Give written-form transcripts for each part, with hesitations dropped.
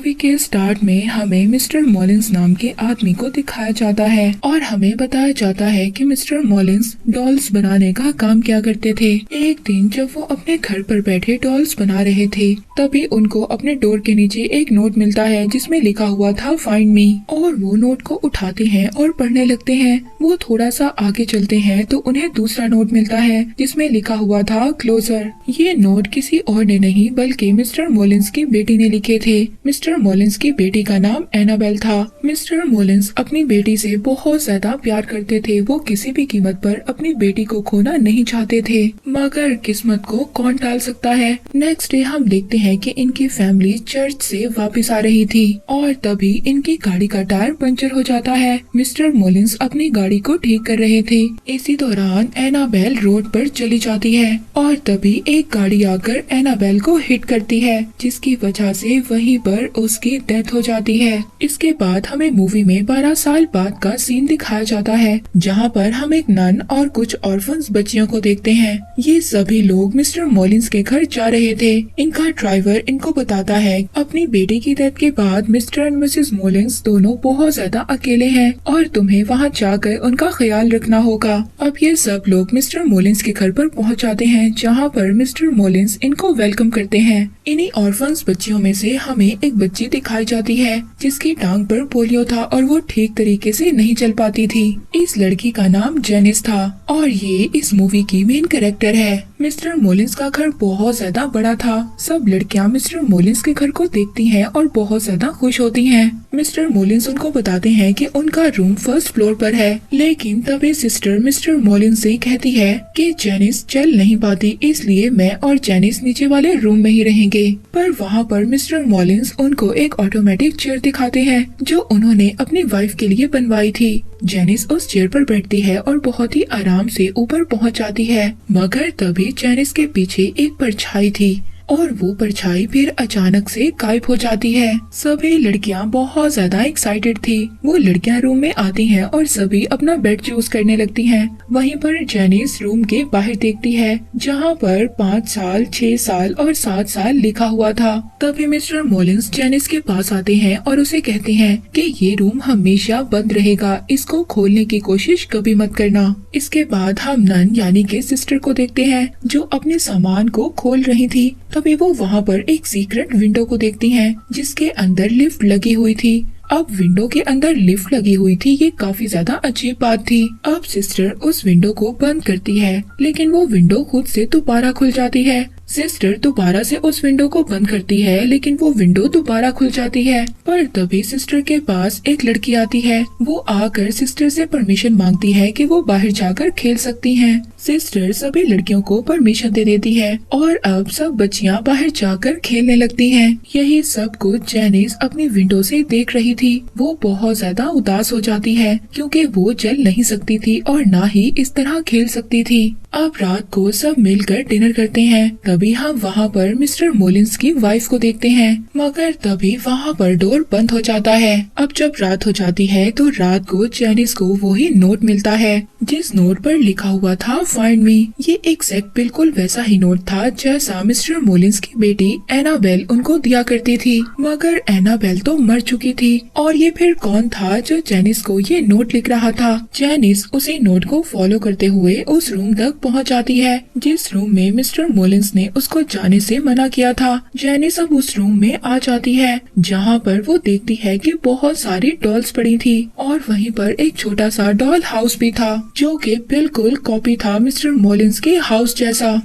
Movie के start में हमें मिस्टर मॉलिंस नाम के आदमी को दिखाया जाता है और हमें बताया जाता है कि मिस्टर मॉलिंस डॉल्स बनाने का काम किया करते थे। एक दिन जब वो अपने घर पर बैठे डॉल्स बना रहे थे तभी उनको अपने डोर के नीचे एक नोट मिलता है जिसमें लिखा हुआ था फाइंड मी, और वो नोट को उठाते हैं और पढ़ने लगते हैं। वो थोड़ा सा आगे चलते हैं तो उन्हें दूसरा नोट मिलता है जिसमें लिखा हुआ था क्लोजर। ये नोट किसी और ने नहीं बल्कि मिस्टर मॉलिंस की बेटी ने लिखे थे। मिस्टर मॉलिंस की बेटी का नाम एनाबेल था। मिस्टर मॉलिंस अपनी बेटी से बहुत ज्यादा प्यार करते थे। वो किसी भी कीमत पर अपनी बेटी को खोना नहीं चाहते थे, मगर किस्मत को कौन टाल सकता है। नेक्स्ट डे हम देखते हैं कि इनकी फैमिली चर्च से वापस आ रही थी और तभी इनकी गाड़ी का टायर पंचर हो जाता है। मिस्टर मॉलिंस अपनी गाड़ी को ठीक कर रहे थे। इसी दौरान एनाबेल रोड पर चली जाती है और तभी एक गाड़ी आकर एनाबेल को हिट करती है, जिसकी वजह से वहीं पर उसकी डेथ हो जाती है। इसके बाद हमें मूवी में 12 साल बाद का सीन दिखाया जाता है जहां पर हम एक नन और कुछ ऑर्फन्स बच्चियों को देखते हैं। ये सभी लोग मिस्टर मॉलिंस के घर जा रहे थे। इनका ड्राइवर इनको बताता है अपनी बेटी की डेथ के बाद मिस्टर एंड मिसेस मॉलिंस दोनों बहुत ज्यादा अकेले हैं और तुम्हें वहां जाकर उनका ख्याल रखना होगा। अब ये सब लोग मिस्टर मॉलिंस के घर पर पहुंच जाते हैं जहां पर मिस्टर मॉलिंस इनको वेलकम करते हैं। इन्हीं ऑर्फन्स बच्चियों में से हमें एक बच्ची दिखाई जाती है जिसकी टांग पर पोलियो था और वो ठीक तरीके से नहीं चल पाती थी। इस लड़की का नाम जेनिस था और ये इस मूवी की मेन कैरेक्टर है। मिस्टर मॉलिंस का घर बहुत ज्यादा बड़ा था। सब लड़कियां मिस्टर मॉलिंस के घर को देखती हैं और बहुत ज्यादा खुश होती हैं। मिस्टर मॉलिंस उनको बताते हैं कि उनका रूम फर्स्ट फ्लोर पर है, लेकिन तभी सिस्टर मिस्टर मॉलिंस से कहती है कि जेनिस चल नहीं पाती, इसलिए मैं और जेनिस नीचे वाले रूम में ही रहेंगे। पर वहाँ पर मिस्टर मॉलिंस उनको एक ऑटोमेटिक चेयर दिखाते हैं जो उन्होंने अपनी वाइफ के लिए बनवाई थी। जेनिस उस चेयर पर बैठती है और बहुत ही आराम से ऊपर पहुंच जाती है, मगर तभी जेनिस के पीछे एक परछाई थी और वो परछाई फिर अचानक से गायब हो जाती है। सभी लड़कियां बहुत ज्यादा एक्साइटेड थी। वो लड़कियां रूम में आती हैं और सभी अपना बेड चूज करने लगती हैं। वहीं पर जेनिस रूम के बाहर देखती है जहां पर 5 साल, 6 साल और 7 साल लिखा हुआ था। तभी मिस्टर मॉलिंस जेनिस के पास आते हैं और उसे कहते हैं कि ये रूम हमेशा बंद रहेगा, इसको खोलने की कोशिश कभी मत करना। इसके बाद हम नन यानी के सिस्टर को देखते हैं जो अपने सामान को खोल रही थी। तभी वो वहाँ पर एक सीक्रेट विंडो को देखती हैं जिसके अंदर लिफ्ट लगी हुई थी। अब विंडो के अंदर लिफ्ट लगी हुई थी, ये काफी ज्यादा अजीब बात थी। अब सिस्टर उस विंडो को बंद करती है, लेकिन वो विंडो खुद से दोबारा खुल जाती है। सिस्टर दोबारा से उस विंडो को बंद करती है, लेकिन वो विंडो दोबारा खुल जाती है। पर तभी सिस्टर के पास एक लड़की आती है। वो आकर सिस्टर से परमिशन मांगती है कि वो बाहर जाकर खेल सकती हैं। सिस्टर सभी लड़कियों को परमिशन दे देती है और अब सब बच्चियां बाहर जाकर खेलने लगती हैं। यही सब कुछ जेनिस अपनी विंडो से देख रही थी। वो बहुत ज्यादा उदास हो जाती है क्योंकि वो चल नहीं सकती थी और ना ही इस तरह खेल सकती थी। अब रात को सब मिलकर डिनर करते हैं। तभी हम वहाँ पर मिस्टर मॉलिंस की वाइफ को देखते हैं, मगर तभी वहाँ पर डोर बंद हो जाता है। अब जब रात हो जाती है तो रात को जेनिस को वही नोट मिलता है जिस नोट पर लिखा हुआ था फाइंड मी। ये एग्जैक्ट बिल्कुल वैसा ही नोट था जैसा मिस्टर मॉलिंस की बेटी एनाबेल उनको दिया करती थी, मगर एनाबेल तो मर चुकी थी। और ये फिर कौन था जो जेनिस को ये नोट लिख रहा था। जेनिस उसी नोट को फॉलो करते हुए उस रूम तक पहुंच जाती है जिस रूम में मिस्टर मॉलिंस ने उसको जाने से मना किया था। जेनिस अब उस रूम में आ जाती है जहां पर वो देखती है कि बहुत सारी डॉल्स पड़ी थी और वहीं पर एक छोटा सा डॉल हाउस भी था जो कि बिल्कुल कॉपी था मिस्टर मॉलिंस के हाउस जैसा।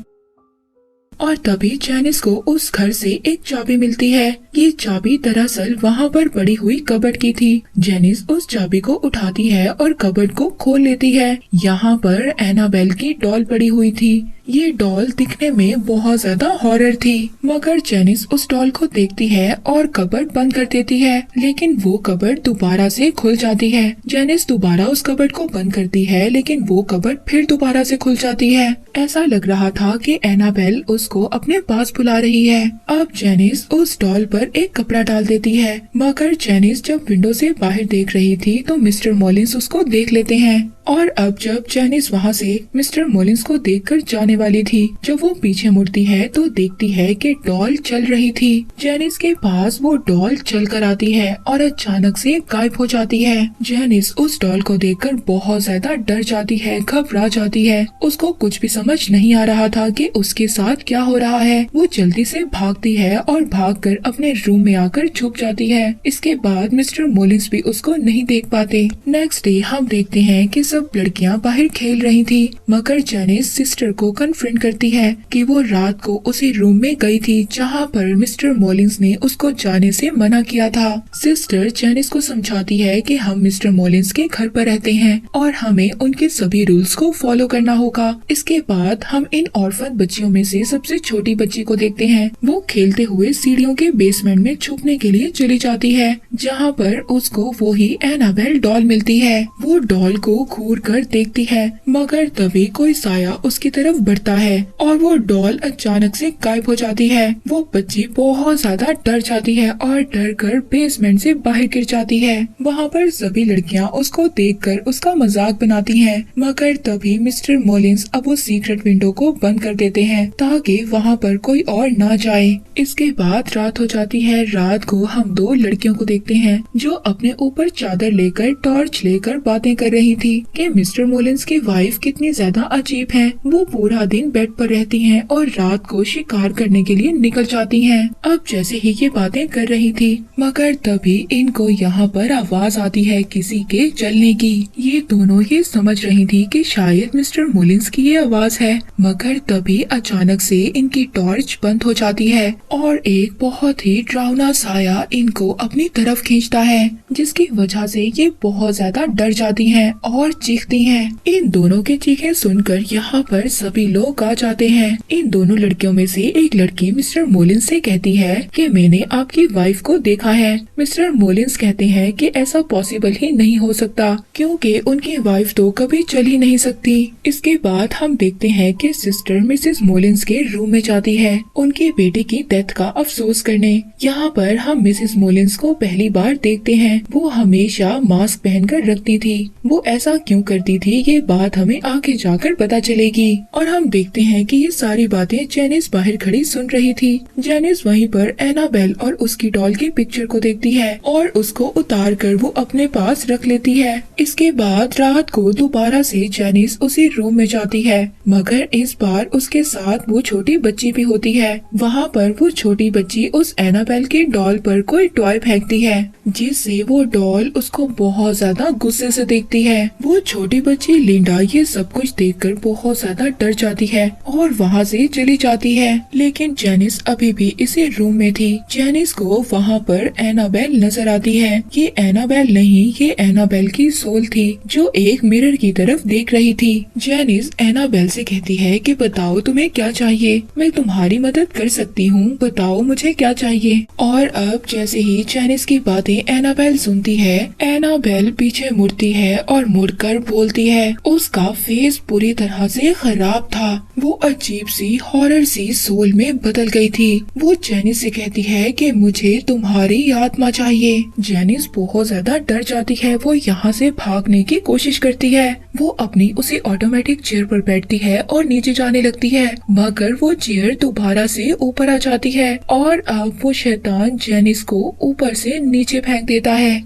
और तभी जेनिस को उस घर से एक चाबी मिलती है। ये चाबी दरअसल वहाँ पर पड़ी हुई कबर्ड की थी। जेनिस उस चाबी को उठाती है और कबर्ड को खोल लेती है। यहाँ पर एनाबेल की डॉल पड़ी हुई थी। ये डॉल दिखने में बहुत ज्यादा हॉरर थी, मगर जेनिस उस डॉल को देखती है और कबर्ड बंद कर देती है, लेकिन वो कबर्ड दोबारा से खुल जाती है। जेनिस दोबारा उस कबर्ड को बंद करती है, लेकिन वो कबर्ड फिर दोबारा से खुल जाती है। ऐसा लग रहा था कि एनाबेल उसको अपने पास बुला रही है। अब जेनिस उस डॉल पर एक कपड़ा डाल देती है, मगर जेनिस जब विंडो से बाहर देख रही थी तो मिस्टर मॉलिंस उसको देख लेते हैं और अब जब जैनिस वहाँ से मिस्टर मॉलिंस को देखकर जाने वाली थी, जब वो पीछे मुड़ती है तो देखती है कि डॉल चल रही थी। जैनिस के पास वो डॉल चल कर आती है और अचानक से गायब हो जाती है। जैनिस उस डॉल को देखकर बहुत ज्यादा डर जाती है, घबरा जाती है। उसको कुछ भी समझ नहीं आ रहा था कि उसके साथ क्या हो रहा है। वो जल्दी से भागती है और भागकर अपने रूम में आकर छुप जाती है। इसके बाद मिस्टर मॉलिंस भी उसको नहीं देख पाते। नेक्स्ट डे हम देखते हैं कि सब लड़कियां बाहर खेल रही थी, मगर जैनिस सिस्टर को कन्फ्रंट करती है कि वो रात को उसी रूम में गई थी जहाँ पर मिस्टर मॉलिंस ने उसको जाने से मना किया था। सिस्टर जैनिस को समझाती है कि हम मिस्टर मॉलिंस के घर पर रहते हैं और हमें उनके सभी रूल्स को फॉलो करना होगा। इसके बाद हम इन ऑर्फन बच्चियों में से सबसे छोटी बच्ची को देखते हैं। वो खेलते हुए सीढ़ियों के बेसमेंट में छुपने के लिए चली जाती है, जहाँ पर उसको वो ही एनाबेल डॉल मिलती है। वो डॉल को घूर कर देखती है, मगर तभी कोई साया उसकी तरफ बढ़ता है और वो डॉल अचानक से गायब हो जाती है। वो बच्ची बहुत ज्यादा डर जाती है और डर कर बेसमेंट से बाहर गिर जाती है। वहाँ पर सभी लड़कियाँ उसको देखकर उसका मजाक बनाती हैं, मगर तभी मिस्टर मॉलिंस अब वो सीक्रेट विंडो को बंद कर देते हैं ताकि वहाँ पर कोई और ना जाए। इसके बाद रात हो जाती है। रात को हम दो लड़कियों को देखते हैं जो अपने ऊपर चादर लेकर टॉर्च लेकर बातें कर रही थी कि मिस्टर मॉलिंस की वाइफ कितनी ज्यादा अजीब है। वो पूरा दिन बेड पर रहती हैं और रात को शिकार करने के लिए निकल जाती हैं। अब जैसे ही ये बातें कर रही थी, मगर तभी इनको यहाँ पर आवाज आती है किसी के चलने की। ये दोनों ये समझ रही थी कि शायद मिस्टर मॉलिंस की ये आवाज है, मगर तभी अचानक से इनकी टॉर्च बंद हो जाती है और एक बहुत ही डरावना साया इनको अपनी तरफ खींचता है, जिसकी वजह से ये बहुत ज्यादा डर जाती हैं और चीखती हैं। इन दोनों के चीखें सुनकर यहाँ पर सभी लोग आ जाते हैं। इन दोनों लड़कियों में से एक लड़की मिस्टर मॉलिंस से कहती है कि मैंने आपकी वाइफ को देखा है। मिस्टर मॉलिंस कहते हैं कि ऐसा पॉसिबल ही नहीं हो सकता क्योंकि उनकी वाइफ तो कभी चल ही नहीं सकती। इसके बाद हम देखते हैं कि सिस्टर मिसेस मॉलिंस के रूम में जाती है उनकी बेटी की डेथ का अफसोस करने। यहाँ पर हम मिसेस मॉलिंस को पहली बार देखते हैं। वो हमेशा मास्क पहनकर रखती थी। वो ऐसा क्यों करती थी ये बात हमें आगे जाकर पता चलेगी। और हम देखते हैं कि ये सारी बातें जैनिस बाहर खड़ी सुन रही थी। जैनिस वहीं पर एनाबेल और उसकी डॉल की पिक्चर को देखती है और उसको उतार कर वो अपने पास रख लेती है। इसके बाद रात को दोबारा से जैनिस उसी रूम में जाती है, मगर इस बार उसके साथ वो छोटी बच्ची भी होती है। वहाँ पर वो छोटी बच्ची उस एनाबेल के डॉल पर कोई टॉय फेंकती है, जिससे वो डॉल उसको बहुत ज्यादा गुस्से से देखती है। वो छोटी बच्ची लिंडा ये सब कुछ देखकर बहुत ज्यादा डर जाती है और वहाँ से चली जाती है, लेकिन जैनिस अभी भी इसी रूम में थी। जैनिस को वहाँ पर एनाबेल नजर आती है। ये एनाबेल नहीं, ये एनाबेल की सोल थी जो एक मिरर की तरफ देख रही थी। जैनिस एनाबेल से कहती है कि बताओ तुम्हें क्या चाहिए, मैं तुम्हारी मदद कर सकती हूँ, बताओ मुझे क्या चाहिए। और अब जैसे ही जैनिस की बातें एनाबेल सुनती है, एनाबेल पीछे मुड़ती है और मुड़कर बोलती है। उसका फेस पूरी तरह से खराब था। वो अजीब सी हॉरर सी सोल में बदल गई थी। वो जैनिस से कहती है कि मुझे तुम्हारी आत्मा चाहिए। जैनिस बहुत ज्यादा डर जाती है। वो यहाँ से भागने की कोशिश करती है। वो अपनी उसी ऑटोमेटिक चेयर पर बैठती है और नीचे जाने लगती है, मगर वो चेयर दोबारा से ऊपर आ जाती है और अब वो शैतान जैनिस को ऊपर से नीचे फेंक देता है।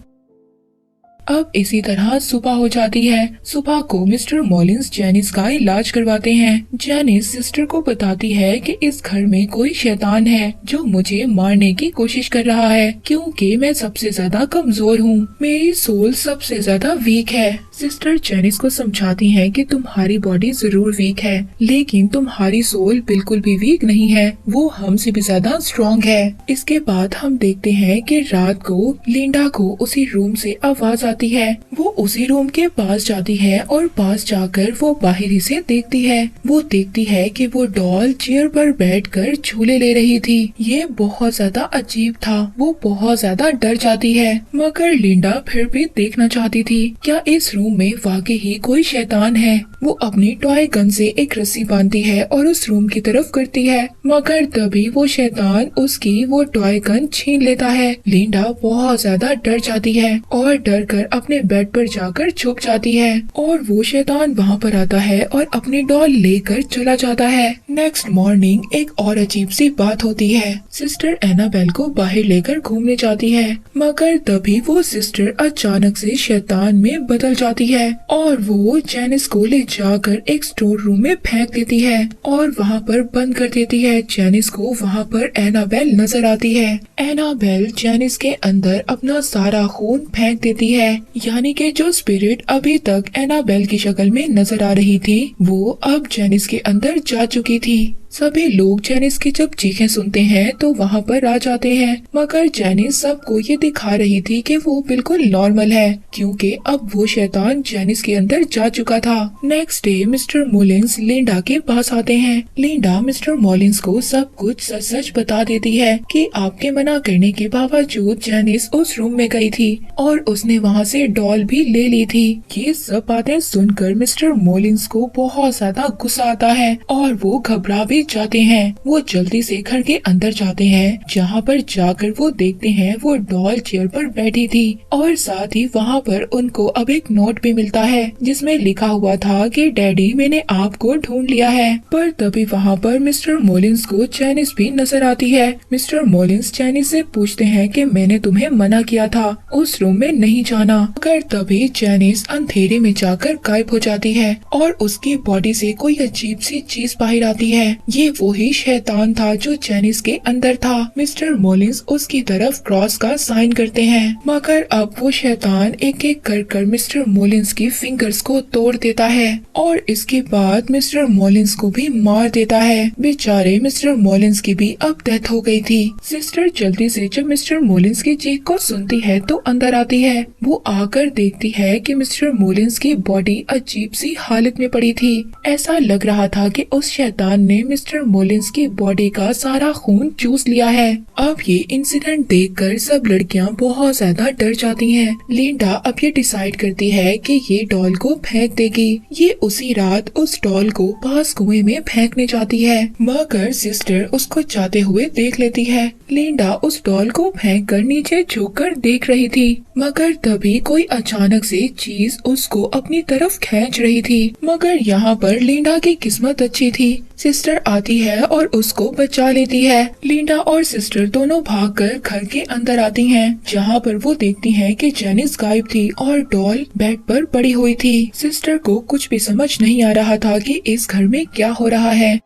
अब इसी तरह सुबह हो जाती है। सुबह को मिस्टर मॉलिंस जैनिस का इलाज करवाते हैं। जैनिस सिस्टर को बताती है कि इस घर में कोई शैतान है जो मुझे मारने की कोशिश कर रहा है, क्योंकि मैं सबसे ज्यादा कमजोर हूँ। मेरी सोल सबसे ज्यादा वीक है। सिस्टर जैनिस को समझाती है कि तुम्हारी बॉडी जरूर वीक है, लेकिन तुम्हारी सोल बिल्कुल भी वीक नहीं है, वो हमसे भी ज्यादा स्ट्रॉन्ग है। इसके बाद हम देखते हैं कि रात को लिंडा को उसी रूम से आवाज आती है। वो उसी रूम के पास जाती है और पास जाकर वो बाहर ही से देखती है। वो देखती है कि वो डॉल चेयर पर बैठकर झूले ले रही थी। ये बहुत ज्यादा अजीब था। वो बहुत ज्यादा डर जाती है, मगर लिंडा फिर भी देखना चाहती थी क्या इस रूम में वाकई ही कोई शैतान है। वो अपनी टॉय गन से एक रस्सी बांधती है और उस रूम की तरफ करती है, मगर तभी वो शैतान उसकी वो टॉय गन छीन लेता है। लिंडा बहुत ज्यादा डर जाती है और डर कर कर अपने बेड पर जाकर छुप जाती है और वो शैतान वहाँ पर आता है और अपनी डॉल लेकर चला जाता है। नेक्स्ट मॉर्निंग एक और अजीब सी बात होती है। सिस्टर एनाबेल को बाहर लेकर घूमने जाती है, मगर तभी वो सिस्टर अचानक से शैतान में बदल जाती है और वो जेनिस को ले जाकर एक स्टोर रूम में फेंक देती है और वहाँ पर बंद कर देती है। जेनिस को वहाँ पर एनाबेल नजर आती है। एनाबेल जेनिस के अंदर अपना सारा खून फेंक देती है, यानी कि जो स्पिरिट अभी तक एनाबेल की शक्ल में नजर आ रही थी वो अब जेनिस के अंदर जा चुकी थी। सभी लोग जेनिस की जब चीखें सुनते हैं तो वहाँ पर आ जाते हैं, मगर जेनिस सबको ये दिखा रही थी कि वो बिल्कुल नॉर्मल है, क्योंकि अब वो शैतान जेनिस के अंदर जा चुका था। नेक्स्ट डे मिस्टर मोलिन्स लिंडा के पास आते हैं। लिंडा मिस्टर मोलिन्स को सब कुछ सच सच बता देती है कि आपके मना करने के बावजूद जेनिस उस रूम में गई थी और उसने वहाँ से डॉल भी ले ली थी। ये सब बातें सुनकर मिस्टर मोलिन्स को बहुत ज्यादा गुस्सा आता है और वो घबरा भी जाते हैं। वो जल्दी से घर के अंदर जाते हैं, जहाँ पर जाकर वो देखते हैं वो डॉल चेयर पर बैठी थी और साथ ही वहाँ पर उनको अब एक नोट भी मिलता है जिसमें लिखा हुआ था कि डैडी मैंने आपको ढूंढ लिया है। पर तभी वहाँ पर मिस्टर मोलिन्स को जेनिस भी नजर आती है। मिस्टर मोलिन्स जेनिस से पूछते हैं कि मैंने तुम्हें मना किया था उस रूम में नहीं जाना, मगर तभी जेनिस अंधेरे में जाकर गायब हो जाती है और उसकी बॉडी से कोई अजीब सी चीज बाहर आती है। ये वही शैतान था जो जेनिस के अंदर था। मिस्टर मोलिन्स उसकी तरफ क्रॉस का साइन करते हैं, मगर अब वो शैतान एक एक कर मिस्टर मोलिन्स की फिंगर्स को तोड़ देता है और इसके बाद मिस्टर मोलिन्स को भी मार देता है। बेचारे मिस्टर मोलिन्स की भी अब डेथ हो गई थी। सिस्टर जल्दी से जब मिस्टर मोलिन्स की चीख को सुनती है तो अंदर आती है। वो आकर देखती है कि मिस्टर मोलिन्स की बॉडी अजीब सी हालत में पड़ी थी। ऐसा लग रहा था कि उस शैतान ने मिस्टर मोलिन्स की बॉडी का सारा खून चूस लिया है। अब ये इंसिडेंट देखकर सब लड़कियां बहुत ज्यादा डर जाती हैं। लिंडा अब ये डिसाइड करती है कि ये डॉल को फेंक देगी। ये उसी रात उस डॉल को पास कुएं में फेंकने जाती है, मगर सिस्टर उसको जाते हुए देख लेती है। लिंडा उस डॉल को फेंक कर नीचे झुक कर देख रही थी, मगर तभी कोई अचानक से चीज उसको अपनी तरफ खींच रही थी। मगर यहाँ पर लिंडा की किस्मत अच्छी थी। सिस्टर आती है और उसको बचा लेती है। लिंडा और सिस्टर दोनों भागकर घर के अंदर आती हैं, जहाँ पर वो देखती हैं कि जेनिस गायब थी और डॉल बेड पर पड़ी हुई थी। सिस्टर को कुछ भी समझ नहीं आ रहा था कि इस घर में क्या हो रहा है।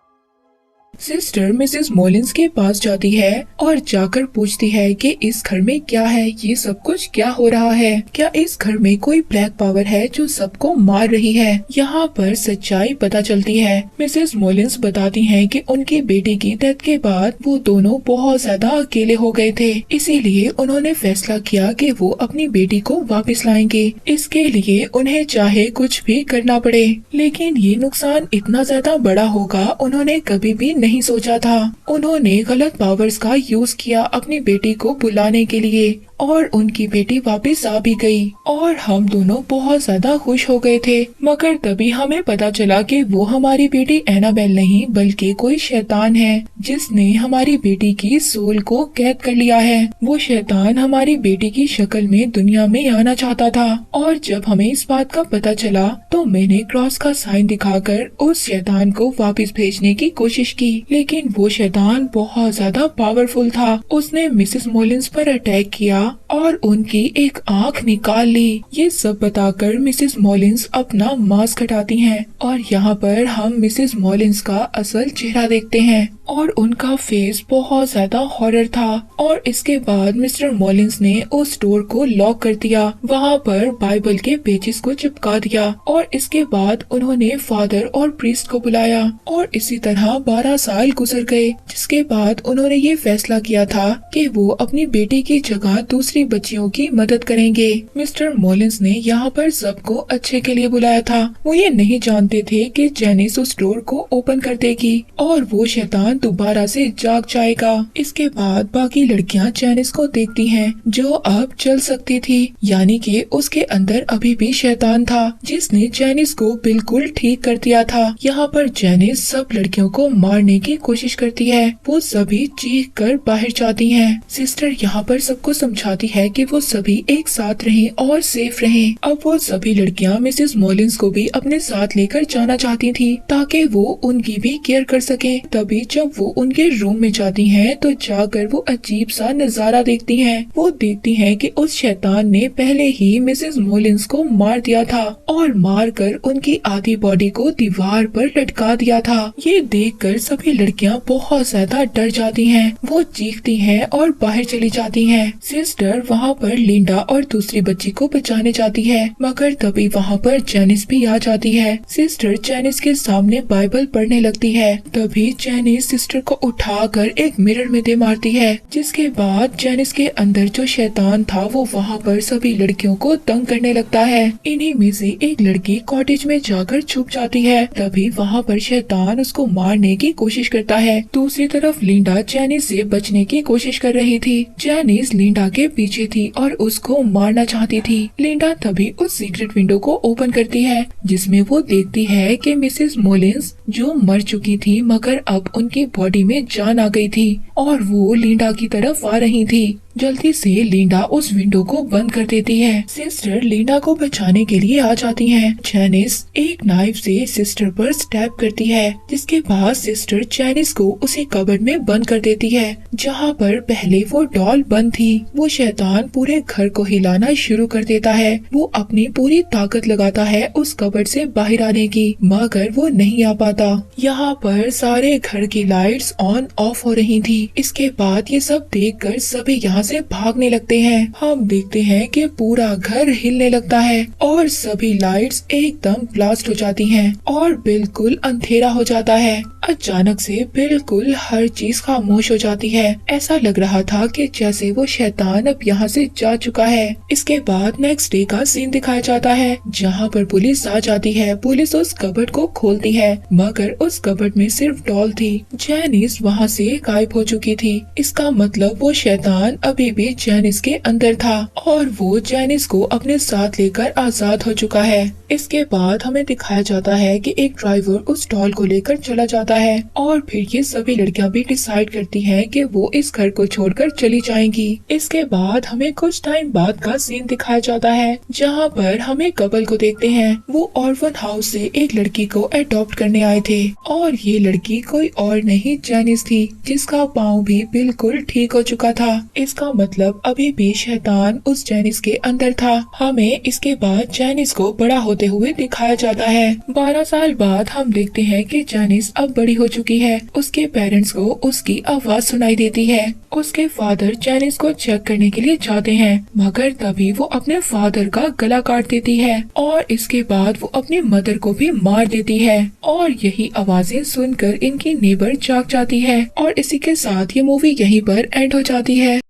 सिस्टर मिसेस मोलिन्स के पास जाती है और जाकर पूछती है कि इस घर में क्या है, ये सब कुछ क्या हो रहा है, क्या इस घर में कोई ब्लैक पावर है जो सबको मार रही है। यहाँ पर सच्चाई पता चलती है। मिसेस मोलिन्स बताती हैं कि उनकी बेटी की डेथ के बाद वो दोनों बहुत ज्यादा अकेले हो गए थे, इसीलिए उन्होंने फैसला किया कि वो अपनी बेटी को वापस लाएंगे। इसके लिए उन्हें चाहे कुछ भी करना पड़े, लेकिन ये नुकसान इतना ज्यादा बड़ा होगा उन्होंने कभी भी नहीं सोचा था। उन्होंने गलत पावर्स का यूज किया अपनी बेटी को बुलाने के लिए और उनकी बेटी वापस आ भी गई और हम दोनों बहुत ज्यादा खुश हो गए थे। मगर तभी हमें पता चला कि वो हमारी बेटी एनाबेल नहीं बल्कि कोई शैतान है जिसने हमारी बेटी की सोल को कैद कर लिया है। वो शैतान हमारी बेटी की शक्ल में दुनिया में आना चाहता था और जब हमें इस बात का पता चला तो मैंने क्रॉस का साइन दिखाकर उस शैतान को वापस भेजने की कोशिश की, लेकिन वो शैतान बहुत ज्यादा पावरफुल था। उसने मिसेस मोलिन्स पर अटैक किया और उनकी एक आंख निकाल ली। ये सब बताकर मिसेस मोलिन्स अपना मास्क हटाती हैं और यहाँ पर हम मिसेस मोलिन्स का असल चेहरा देखते हैं और उनका फेस बहुत ज्यादा हॉरर था। और इसके बाद मिस्टर मोलिन्स ने उस डोर को लॉक कर दिया, वहाँ पर बाइबल के पेजेस को चिपका दिया और इसके बाद उन्होंने फादर और प्रीस्ट को बुलाया और इसी तरह 12 साल गुजर गए, जिसके बाद उन्होंने ये फैसला किया था कि वो अपनी बेटी की जगह दूसरी बच्चियों की मदद करेंगे। मिस्टर मोलिन्स ने यहाँ पर सबको अच्छे के लिए बुलाया था। वो ये नहीं जानते थे कि जेनिस उस डोर को ओपन कर देगी और वो शैतान शैतान दोबारा से जाग जाएगा। इसके बाद बाकी लड़कियां जैनिस को देखती हैं जो अब चल सकती थी, यानी कि उसके अंदर अभी भी शैतान था जिसने जैनिस को बिल्कुल ठीक कर दिया था। यहाँ पर जैनिस सब लड़कियों को मारने की कोशिश करती है। वो सभी चीख कर बाहर जाती हैं। सिस्टर यहाँ पर सबको समझाती है कि वो सभी एक साथ रहें और सेफ रहें। अब वो सभी लड़कियाँ मिसेस मॉलिंस को भी अपने साथ लेकर जाना चाहती थी ताकि वो उनकी भी केयर कर सके। तभी जब वो उनके रूम में जाती हैं तो जाकर वो अजीब सा नजारा देखती हैं। वो देखती हैं कि उस शैतान ने पहले ही मिसेस मॉलिंस को मार दिया था और मार कर उनकी आधी बॉडी को दीवार पर लटका दिया था। ये देखकर सभी लड़कियां बहुत ज्यादा डर जाती हैं। वो चीखती हैं और बाहर चली जाती हैं। सिस्टर वहाँ पर लिंडा और दूसरी बच्ची को बचाने जाती है, मगर तभी वहाँ पर जैनिस भी आ जाती है। सिस्टर जैनिस के सामने बाइबल पढ़ने लगती है। तभी जैनिस सिस्टर को उठाकर एक मिरर में दे मारती है, जिसके बाद जैनिस के अंदर जो शैतान था वो वहाँ पर सभी लड़कियों को तंग करने लगता है। इन्हीं में से एक लड़की कॉटेज में जाकर छुप जाती है। तभी वहाँ पर शैतान उसको मारने की कोशिश करता है। दूसरी तरफ लिंडा जैनिस से बचने की कोशिश कर रही थी। जैनिस लिंडा के पीछे थी और उसको मारना चाहती थी। लिंडा तभी उस सीक्रेट विंडो को ओपन करती है जिसमें वो देखती है कि मिसेस मॉलिंस जो मर चुकी थी मगर अब उनकी बॉडी में जान आ गई थी और वो लिंडा की तरफ आ रही थी। जल्दी से लिंडा उस विंडो को बंद कर देती है। सिस्टर लिंडा को बचाने के लिए आ जाती हैं। जैनिस एक नाइफ से सिस्टर पर स्टैब करती है, जिसके बाद सिस्टर जैनिस को उसी कबर्ड में बंद कर देती है जहाँ पर पहले वो डॉल बंद थी। वो शैतान पूरे घर को हिलाना शुरू कर देता है। वो अपनी पूरी ताकत लगाता है उस कबर्ड से बाहर आने की, मगर वो नहीं आ पाता। यहाँ पर सारे घर की लाइट्स ऑन ऑफ हो रही थी। इसके बाद ये सब देखकर सभी यहाँ से भागने लगते हैं। हम देखते हैं कि पूरा घर हिलने लगता है और सभी लाइट्स एकदम ब्लास्ट हो जाती हैं और बिल्कुल अंधेरा हो जाता है। अचानक से बिल्कुल हर चीज खामोश हो जाती है। ऐसा लग रहा था कि जैसे वो शैतान अब यहाँ से जा चुका है। इसके बाद नेक्स्ट डे का सीन दिखाया जाता है जहाँ पर पुलिस आ जाती है। पुलिस उस कबर्ड को खोलती है मगर उस कबर्ड में सिर्फ डॉल थी। जैनिस वहाँ से गायब हो चुकी थी। इसका मतलब वो शैतान अभी भी जैनिस के अंदर था और वो जैनिस को अपने साथ लेकर आजाद हो चुका है। इसके बाद हमें दिखाया जाता है कि एक ड्राइवर उस डॉल को लेकर चला जाता है और फिर ये सभी लड़कियां भी डिसाइड करती हैं कि वो इस घर को छोड़कर चली जाएंगी। इसके बाद हमें कुछ टाइम बाद का सीन दिखाया जाता है जहाँ पर हमें कपल को देखते हैं। वो ऑर्फन हाउस से एक लड़की को अडॉप्ट करने आए थे और ये लड़की कोई और नहीं जैनिस थी, जिसका पाँव भी बिल्कुल ठीक हो चुका था। इसका मतलब अभी भी शैतान उस जैनिस के अंदर था। हमें इसके बाद जैनिस को बड़ा होते हुए दिखाया जाता है। 12 साल बाद हम देखते हैं कि जैनिस अब बड़ी हो चुकी है। उसके पेरेंट्स को उसकी आवाज सुनाई देती है। उसके फादर जैनिस को चेक करने के लिए जाते हैं मगर तभी वो अपने फादर का गला काट देती है और इसके बाद वो अपनी मदर को भी मार देती है और यही आवाजें सुनकर इनकी नेबर जाग जाती है और इसी के साथ ये मूवी यहीं पर एंड हो जाती है।